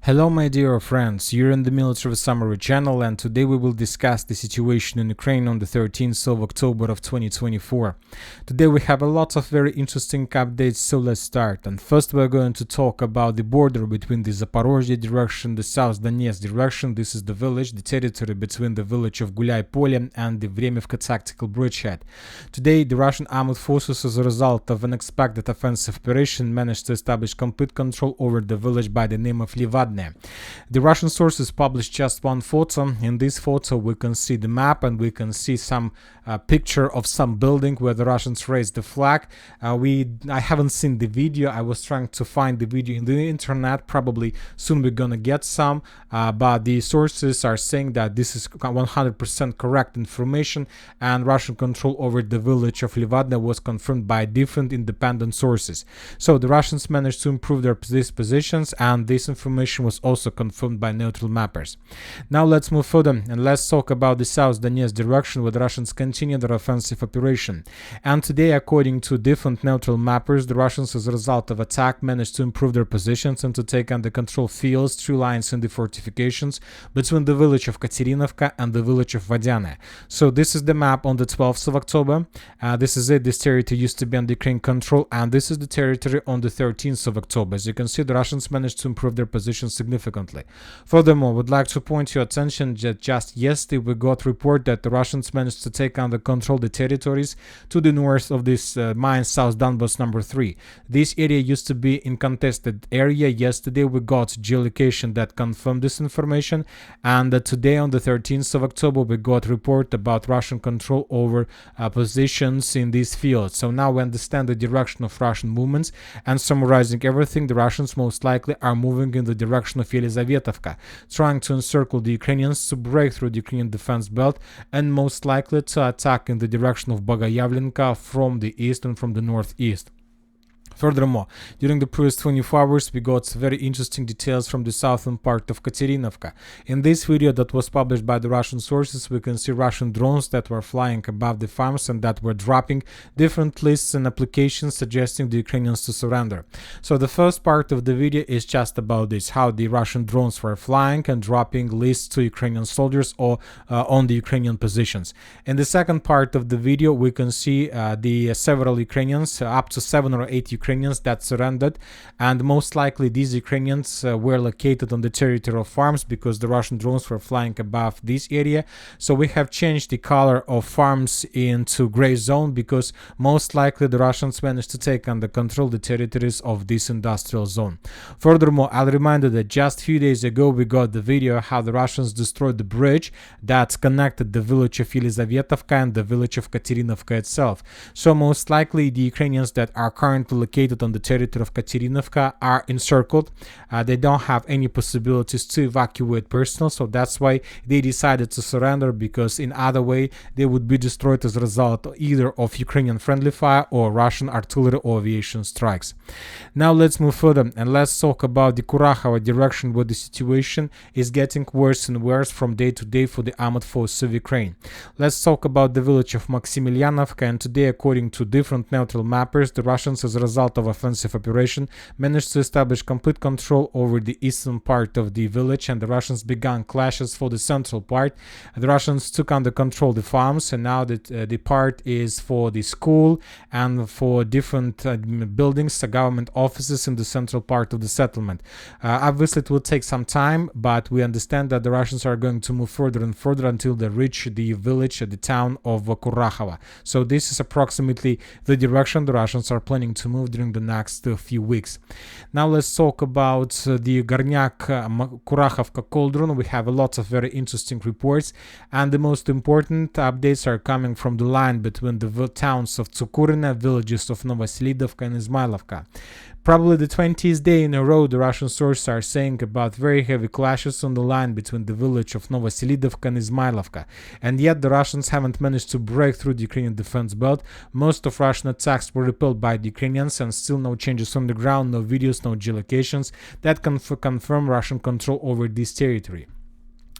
Hello my dear friends, you're in the Military Summary channel, and today we will discuss the situation in Ukraine on the 13th of October of 2024. Today we have a lot of very interesting updates, so let's start. And first we're going to talk about the border between the Zaporozhye direction, the South Donetsk direction. This is the village, the territory between the village of Gulyai-Polye and the Vremivka tactical bridgehead. Today the Russian armed forces, as a result of an unexpected offensive operation, managed to establish complete control over the village by the name of Livadne. The Russian sources published just one photo. In this photo we can see the map and we can see some picture of some building where the Russians raised the flag. I haven't seen the video. I was trying to find the video in the internet. Probably soon we're gonna get some, but the sources are saying that this is 100% correct information, and Russian control over the village of Livadne was confirmed by different independent sources. So the Russians managed to improve these positions, and this information was also confirmed by neutral mappers. Now let's move further and let's talk about the South Donetsk direction, where the Russians continue their offensive operation. And today, according to different neutral mappers, the Russians, as a result of attack, managed to improve their positions and to take under control fields, tree lines in the fortifications between the village of Katerinovka and the village of Vodyane. So this is the map on the 12th of October. This is it. This territory used to be under Ukraine control, and this is the territory on the 13th of October. As you can see, the Russians managed to improve their position significantly. Furthermore, would like to point your attention that just yesterday we got report that the Russians managed to take under control the territories to the north of this mine, South Donbas number 3. This area used to be in contested area. Yesterday we got geolocation that confirmed this information, and today on the 13th of October we got report about Russian control over positions in these fields. So now we understand the direction of Russian movements, and summarizing everything, the Russians most likely are moving in the direction of Yelizavetovka, trying to encircle the Ukrainians, to break through the Ukrainian defense belt, and most likely to attack in the direction of Bogoyavlenka from the east and from the northeast. Furthermore, during the previous 24 hours, we got very interesting details from the southern part of Katerinovka. In this video that was published by the Russian sources, we can see Russian drones that were flying above the farms and that were dropping different lists and applications suggesting the Ukrainians to surrender. So the first part of the video is just about this, how the Russian drones were flying and dropping lists to Ukrainian soldiers or on the Ukrainian positions. In the second part of the video, we can see the several Ukrainians, up to 7 or 8 Ukrainians that surrendered, and most likely these Ukrainians were located on the territory of farms because the Russian drones were flying above this area. So we have changed the color of farms into gray zone because most likely the Russians managed to take under control the territories of this industrial zone. Furthermore, I'll remind you that just a few days ago we got the video how the Russians destroyed the bridge that connected the village of Yelizavetovka and the village of Katerinovka itself. So most likely the Ukrainians that are currently located on the territory of Katerinovka are encircled. They don't have any possibilities to evacuate personnel, so that's why they decided to surrender, because in other way they would be destroyed as a result either of Ukrainian friendly fire or Russian artillery or aviation strikes. Now let's move further and let's talk about the Kurakhova direction, where the situation is getting worse and worse from day to day for the armed forces of Ukraine. Let's talk about the village of Maximilianovka, and today, according to different neutral mappers, the Russians, as a result of offensive operation, managed to establish complete control over the eastern part of the village, and the Russians began clashes for the central part. The Russians took under control the farms, and now that the part is for the school and for different buildings, government offices in the central part of the settlement. Obviously it will take some time, but we understand that the Russians are going to move further and further until they reach the village, the town of Kurakhova. So this is approximately the direction the Russians are planning to move during the next few weeks. Now let's talk about the Gornyak-Kurachovka cauldron. We have a lot of very interesting reports, and the most important updates are coming from the line between the towns of Tsukurina, villages of Novoselidovka and Izmailovka. Probably the 20th day in a row the Russian sources are saying about very heavy clashes on the line between the village of Novoselidovka and Izmailovka, and yet the Russians haven't managed to break through the Ukrainian defense belt. Most of Russian attacks were repelled by the Ukrainians, and still no changes on the ground, no videos, no geolocations that confirm Russian control over this territory.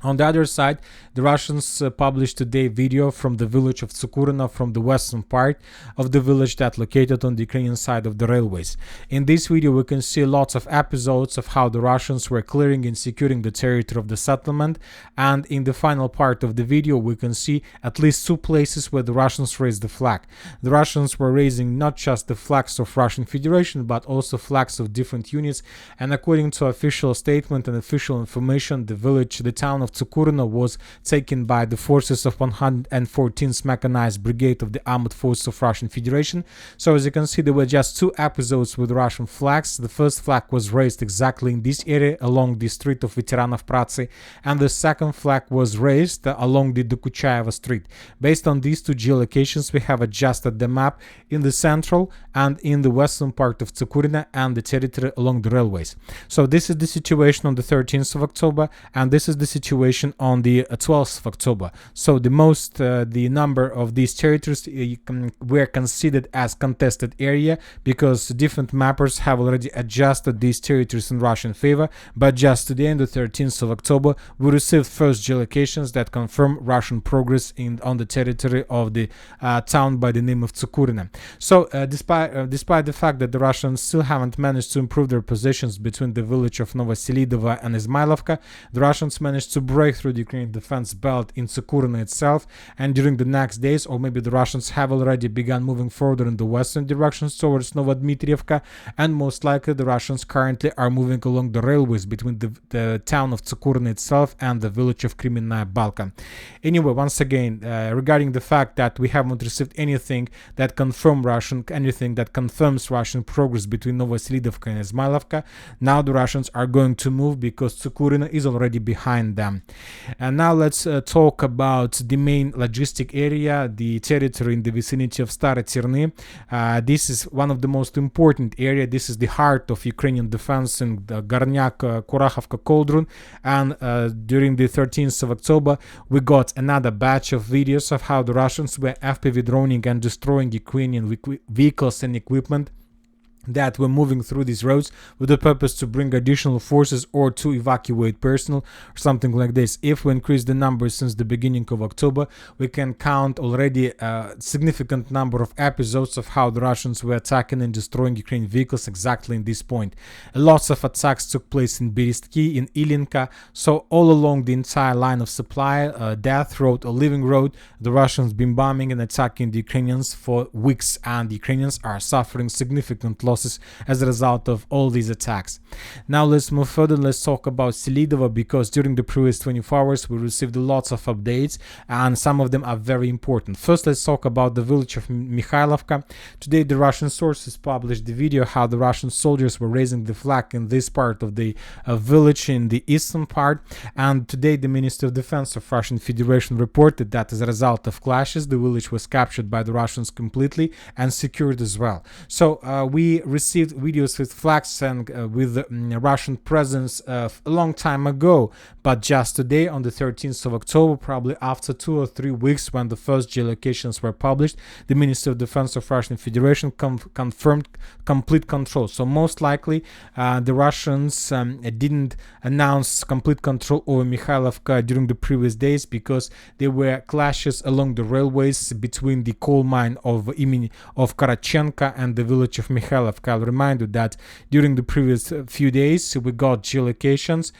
On the other side, the Russians published today video from the village of Tsukurina, from the western part of the village that located on the Ukrainian side of the railways. In this video, we can see lots of episodes of how the Russians were clearing and securing the territory of the settlement. And in the final part of the video, we can see at least two places where the Russians raised the flag. The Russians were raising not just the flags of Russian Federation, but also flags of different units. And according to official statement and official information, the town of Tsukurina was taken by the forces of 114th Mechanized Brigade of the Armed Forces of Russian Federation. So as you can see, there were just two episodes with Russian flags. The first flag was raised exactly in this area along the street of Veteranov Pracy, and the second flag was raised along the Dokuchaeva street. Based on these two geolocations, we have adjusted the map in the central and in the western part of Tsukurina and the territory along the railways. So this is the situation on the 13th of October, and this is the situation on the 12th of October. So the number of these territories were considered as contested area because different mappers have already adjusted these territories in Russian favor. But just today, on the 13th of October, we received first geolocations that confirm Russian progress on the territory of the town by the name of Tsukurina. So despite the fact that the Russians still haven't managed to improve their positions between the village of Novoselidovo and Izmailovka, the Russians managed to break through the Ukrainian defense belt in Tsukurina itself, and during the next days, or maybe the Russians have already begun moving further in the western directions towards Novodmitrievka, and most likely the Russians currently are moving along the railways between the town of Tsukurina itself and the village of Kremenная Balka. Anyway, once again, regarding the fact that we haven't received anything that confirms Russian progress between Novoselidovka and Izmailovka, now the Russians are going to move because Tsukurina is already behind them. And now let's talk about the main logistic area, the territory in the vicinity of Stare Terny. This is one of the most important area. This is the heart of Ukrainian defense in the Gornyak, Kurachovka, Koldrun. And during the 13th of October, we got another batch of videos of how the Russians were FPV droning and destroying Ukrainian vehicles and equipment that were moving through these roads with the purpose to bring additional forces or to evacuate personnel or something like this. If we increase the numbers since the beginning of October, we can count already a significant number of episodes of how the Russians were attacking and destroying Ukrainian vehicles exactly in this point. Lots of attacks took place in Berestki, in Ilinka, so all along the entire line of supply, death road or living road, the Russians been bombing and attacking the Ukrainians for weeks, and the Ukrainians are suffering significant losses as a result of all these attacks. Now let's move further. Let's talk about Selidovo, because during the previous 24 hours we received lots of updates and some of them are very important. First, let's talk about the village of Mikhailovka. Today the Russian sources published the video how the Russian soldiers were raising the flag in this part of the village in the eastern part, and today the Minister of Defense of Russian Federation reported that as a result of clashes the village was captured by the Russians completely and secured as well. So we received videos with flags and with Russian presence a long time ago, but just today on the 13th of October, probably after 2 or 3 weeks when the first geolocations were published, the Minister of Defense of Russian Federation confirmed complete control. So most likely the Russians didn't announce complete control over Mikhailovka during the previous days because there were clashes along the railways between the coal mine of Karachenka and the village of Mikhailovka. I'll remind you that during the previous few days we got geolocations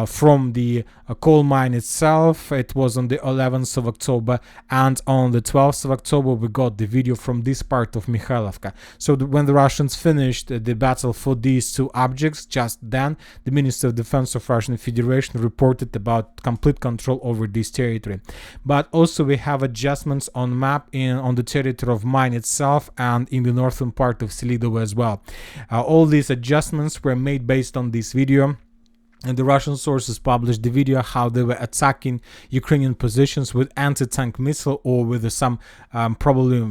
from the coal mine itself. It was on the 11th of October, and on the 12th of October we got the video from this part of Mikhailovka. So when the Russians finished the battle for these two objects, just then the Minister of Defense of Russian Federation reported about complete control over this territory. But also we have adjustments on map on the territory of mine itself and in the northern part of Selidovo as well. All these adjustments were made based on this video. And the Russian sources published the video how they were attacking Ukrainian positions with anti-tank missile or with some probably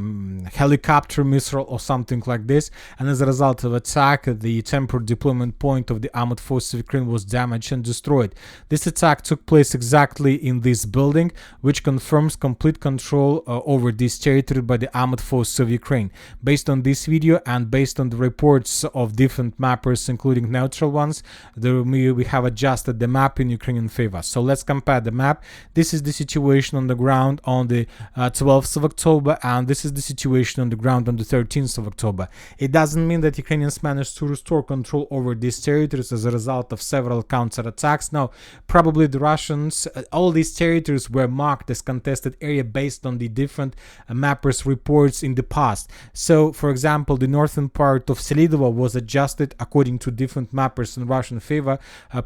helicopter missile or something like this. And as a result of attack, the temporary deployment point of the armed forces of Ukraine was damaged and destroyed. This attack took place exactly in this building, which confirms complete control over this territory by the armed forces of Ukraine. Based on this video and based on the reports of different mappers, including neutral ones, we have have adjusted the map in Ukrainian favor. So let's compare the map. This is the situation on the ground on the 12th of October, and this is the situation on the ground on the 13th of October. It doesn't mean that Ukrainians managed to restore control over these territories as a result of several counterattacks. No, probably the Russians, all these territories were marked as contested area based on the different mappers' reports in the past. So, for example, the northern part of Selidovo was adjusted according to different mappers in Russian favor,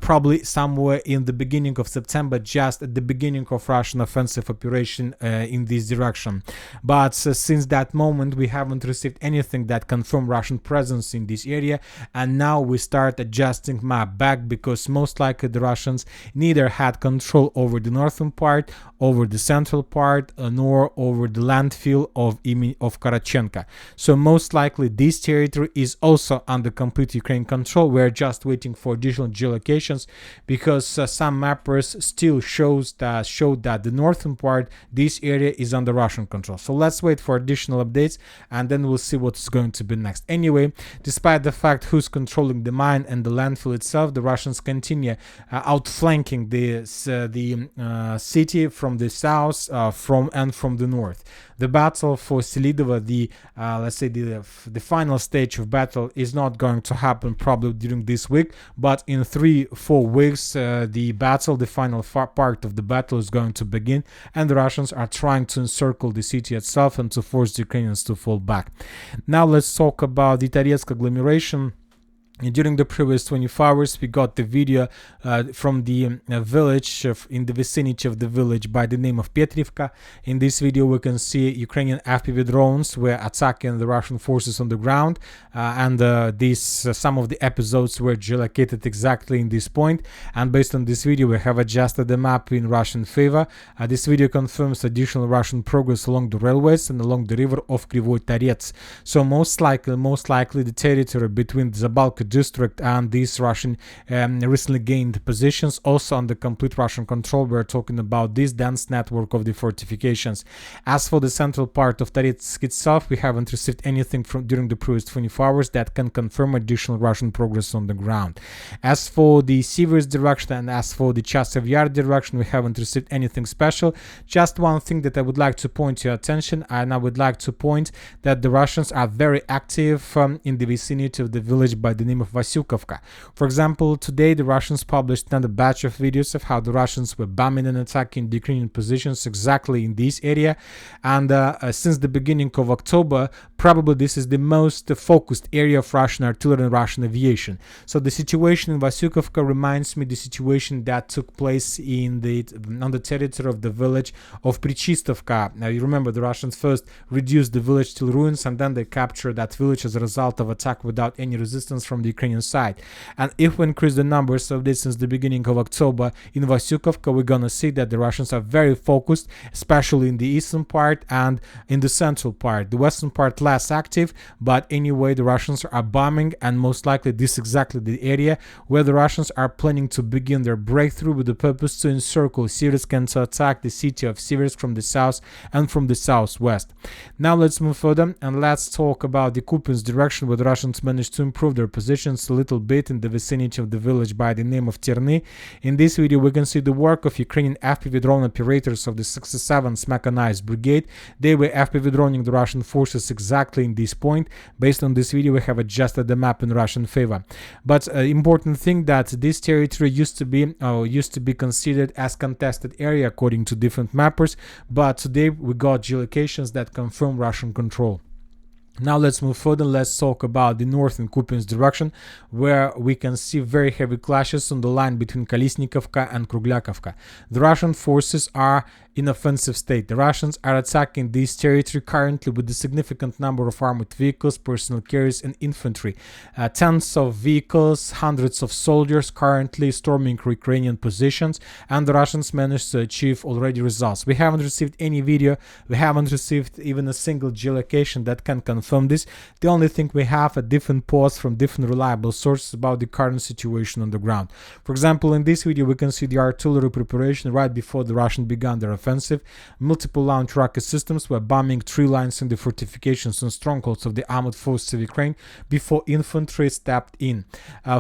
probably somewhere in the beginning of September, just at the beginning of Russian offensive operation in this direction. But since that moment, we haven't received anything that confirmed Russian presence in this area, and now we start adjusting map back because most likely the Russians neither had control over the northern part, over the central part, nor over the landfill of Karachenka. So most likely this territory is also under complete Ukraine control. We're just waiting for additional geolocations because some mappers still showed that the northern part, this area is under Russian control. So let's wait for additional updates and then we'll see what's going to be next. Anyway, despite the fact who's controlling the mine and the landfill itself, the Russians continue outflanking the city from the south, from the north. The battle for Selidovo, let's say the final stage of battle, is not going to happen probably during this week, but in 3-4 weeks the final part of the battle is going to begin, and the Russians are trying to encircle the city itself and to force the Ukrainians to fall back. Now let's talk about the Toretsk agglomeration. During the previous 24 hours, we got the video from the village in the vicinity of the village by the name of Petrivka. In this video, we can see Ukrainian FPV drones were attacking the Russian forces on the ground, and some of the episodes were geolocated exactly in this point. And based on this video, we have adjusted the map in Russian favor. This video confirms additional Russian progress along the railways and along the river of Krivoy Torets. So most likely, the territory between the Zabalka district and these Russian recently gained positions also under complete Russian control. We're talking about this dense network of the fortifications. As for the central part of Toretsk itself, we haven't received anything during the previous 24 hours that can confirm additional Russian progress on the ground. As for the Siversk direction and as for the Chasiv Yar direction, we haven't received anything special. Just one thing that I would like to point to your attention, and I would like to point that the Russians are very active in the vicinity of the village by the name of Vasyukovka. For example, today the Russians published another batch of videos of how the Russians were bombing and attacking the Ukrainian positions exactly in this area, and since the beginning of October, probably this is the most focused area of Russian artillery and Russian aviation. So the situation in Vasyukovka reminds me the situation that took place on the territory of the village of Prichistovka. Now you remember the Russians first reduced the village to ruins, and then they captured that village as a result of attack without any resistance from the Ukrainian side. And if we increase the numbers of this since the beginning of October in Vasyukovka, we're gonna see that the Russians are very focused, especially in the eastern part and in the central part. The western part less active, but anyway, the Russians are bombing, and most likely this is exactly the area where the Russians are planning to begin their breakthrough with the purpose to encircle Siversk and to attack the city of Siversk from the south and from the southwest. Now let's move further and let's talk about the Kupiansk direction, where the Russians managed to improve their positions a little bit in the vicinity of the village by the name of Terny. In this video, we can see the work of Ukrainian FPV drone operators of the 67th Mechanized Brigade. They were FPV droning the Russian forces exactly in this point. Based on this video, we have adjusted the map in Russian favor. But important thing that this territory used to be considered as contested area according to different mappers, but today we got geolocations that confirm Russian control. Now let's move further. Let's talk about the northern Kupiansk direction, where we can see very heavy clashes on the line between Kolesnikovka and Kruglakovka. The Russian forces are in offensive state. The Russians are attacking this territory currently with a significant number of armored vehicles, personal carriers and infantry. Tens of vehicles, hundreds of soldiers currently storming Ukrainian positions, and the Russians managed to achieve already results. We haven't received any video, we haven't received even a single geolocation that can confirm confirm this. The only thing we have a different reports from different reliable sources about the current situation on the ground. For example, in this video we can see the artillery preparation right before the Russians began their offensive. Multiple launch rocket systems were bombing 3 lines in the fortifications and strongholds of the armored forces of Ukraine before infantry stepped in.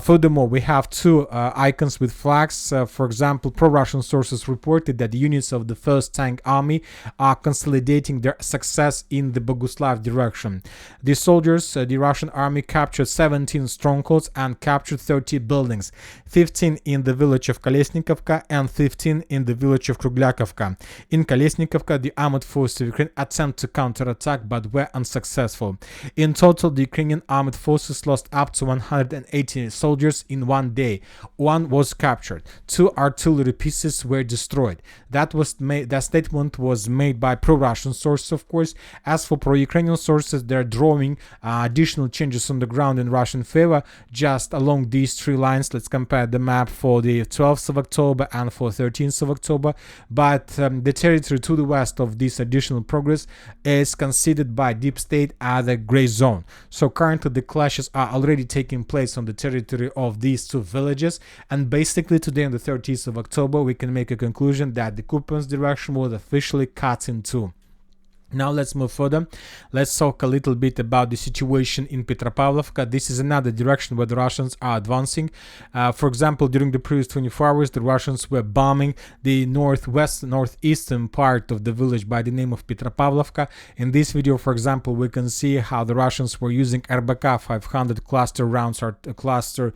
Furthermore, we have 2 icons with flags. For example, pro-Russian sources reported that the units of the 1st Tank Army are consolidating their success in the Boguslav direction. The soldiers, the Russian army captured 17 strongholds and captured 30 buildings, 15 in the village of Kolesnikovka and 15 in the village of Kruglakovka. In Kolesnikovka, the armored forces of Ukraine attempted to counterattack but were unsuccessful. In total, the Ukrainian armed forces lost up to 180 soldiers in one day. 1 was captured. 2 artillery pieces were destroyed. That statement was made by pro-Russian sources, of course. As for pro-Ukrainian sources, they're drawing additional changes on the ground in Russian favor just along these 3 lines. Let's compare the map for the 12th of October and for 13th of October. But the territory to the west of this additional progress is considered by Deep State as a gray zone. So currently the clashes are already taking place on the territory of these 2 villages, and basically today on the 30th of October we can make a conclusion that the Kupiansk direction was officially cut in 2. Now let's move further. Let's talk a little bit about the situation in Petropavlovka. This is another direction where the Russians are advancing. For example, during the previous 24 hours, the Russians were bombing the northeastern part of the village by the name of Petropavlovka. In this video, for example, we can see how the Russians were using RBK 500 cluster rounds or cluster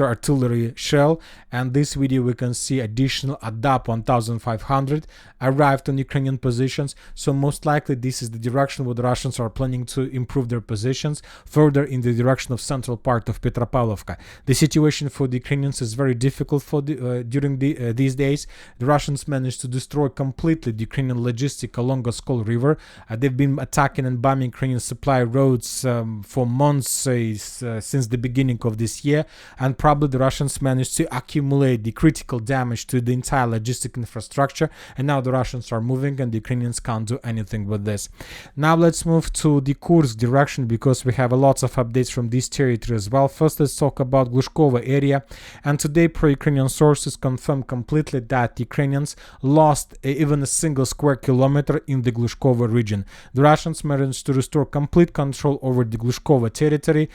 artillery shell, and this video we can see additional ADAP 1500 arrived on Ukrainian positions. So most likely this is the direction where the Russians are planning to improve their positions further in the direction of central part of Petropavlovka. The situation for the Ukrainians is very difficult for during these days. The Russians managed to destroy completely the Ukrainian logistic along Oskol River. They've been attacking and bombing Ukrainian supply roads for months since the beginning of this year, and probably the Russians managed to accumulate the critical damage to the entire logistic infrastructure, and now the Russians are moving and the Ukrainians can't do anything with this. Now let's move to the Kursk direction because we have a lot of updates from this territory as well. First, let's talk about Glushkova area, and today pro-Ukrainian sources confirm completely that Ukrainians lost even a single square kilometer in the Glushkova region. The Russians managed to restore complete control over the Glushkova territory.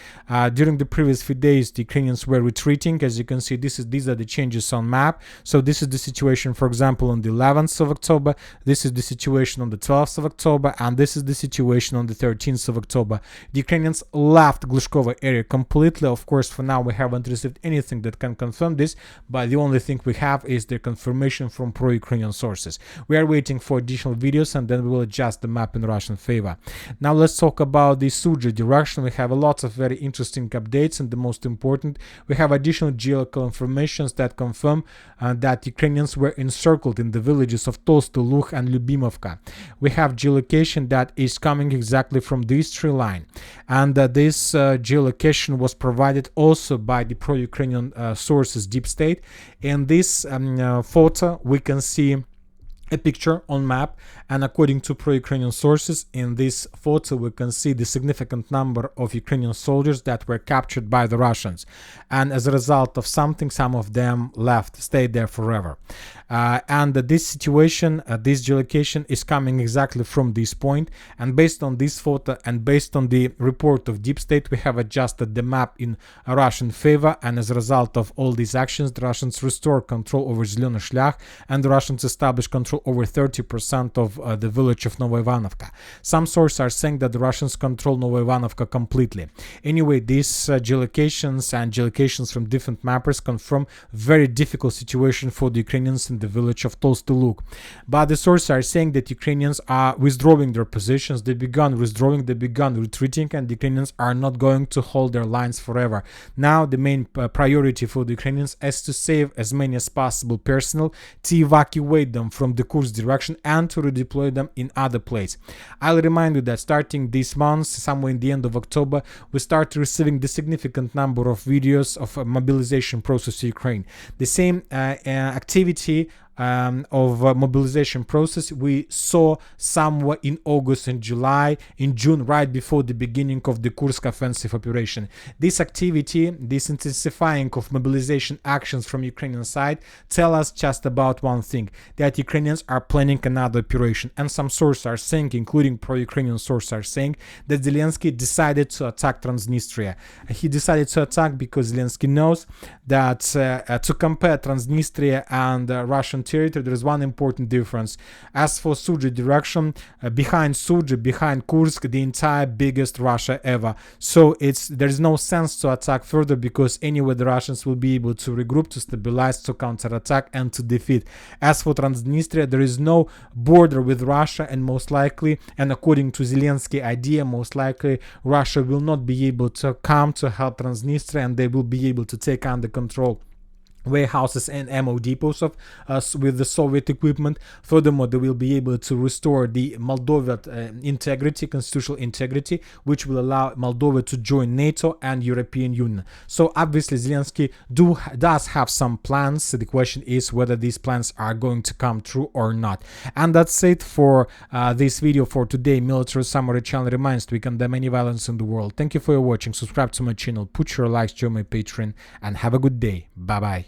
During the previous few days, the Ukrainians were retreating. As you can see, these are the changes on map. So this is the situation, for example, on the 11th of October. This is the situation on the 12th of October, and this is the situation on the 13th of October. The Ukrainians left Glushkova area completely. Of course, for now we haven't received anything that can confirm this, but the only thing we have is the confirmation from pro-Ukrainian sources. We are waiting for additional videos and then we will adjust the map in Russian favor. Now let's talk about the Sudzha direction. We have a lot of very interesting updates, and the most important, we have additional geological informations that confirm that Ukrainians were encircled in the villages of Tolstoy Lug and Lyubimovka. We have geolocation that is coming exactly from this tree line, and this geolocation was provided also by the pro-Ukrainian sources Deep State. In this photo we can see a picture on map, and according to pro-Ukrainian sources, in this photo we can see the significant number of Ukrainian soldiers that were captured by the Russians, and as a result of something, some of them stayed there forever. And this situation, this geolocation is coming exactly from this point, and based on this photo and based on the report of Deep State, we have adjusted the map in Russian favor, and as a result of all these actions, the Russians restore control over Zelyony Shlях, and the Russians establish control over 30% of the village of Novoivanovka. Some sources are saying that the Russians control Novoivanovka completely. Anyway, these geolocations and geolocations from different mappers confirm very difficult situation for the Ukrainians in the village of Tolstoy Lug. But the sources are saying that Ukrainians are withdrawing their positions. They began withdrawing, they began retreating, and the Ukrainians are not going to hold their lines forever. Now the main priority for the Ukrainians is to save as many as possible personnel, to evacuate them from the Kursk direction and to redeploy them in other places. I'll remind you that starting this month, somewhere in the end of October, we start receiving the significant number of videos of mobilization process in Ukraine. The same activity mobilization process we saw somewhere in August and July, in June, right before the beginning of the Kursk offensive operation. This activity, this intensifying of mobilization actions from Ukrainian side tell us just about one thing, that Ukrainians are planning another operation. And some sources are saying, including pro-Ukrainian sources are saying, that Zelensky decided to attack Transnistria. He decided to attack because Zelensky knows that to compare Transnistria and Russian territory, there is one important difference. As for Sudzha direction, behind Sudzha, behind Kursk, the entire biggest Russia ever. So there is no sense to attack further, because anyway the Russians will be able to regroup, to stabilize, to counterattack, and to defeat. As for Transnistria, there is no border with Russia, and most likely, and according to Zelensky idea, most likely Russia will not be able to come to help Transnistria, and they will be able to take under control warehouses and ammo depots of with the Soviet equipment. Furthermore, they will be able to restore the Moldova integrity, constitutional integrity, which will allow Moldova to join NATO and European Union. So obviously Zelensky does have some plans. The question is whether these plans are going to come true or not. And that's it for this video for today. Military Summary channel reminds we condemn any violence in the world. Thank you for your watching. Subscribe to my channel, put your likes, join my Patreon, and have a good day. Bye bye.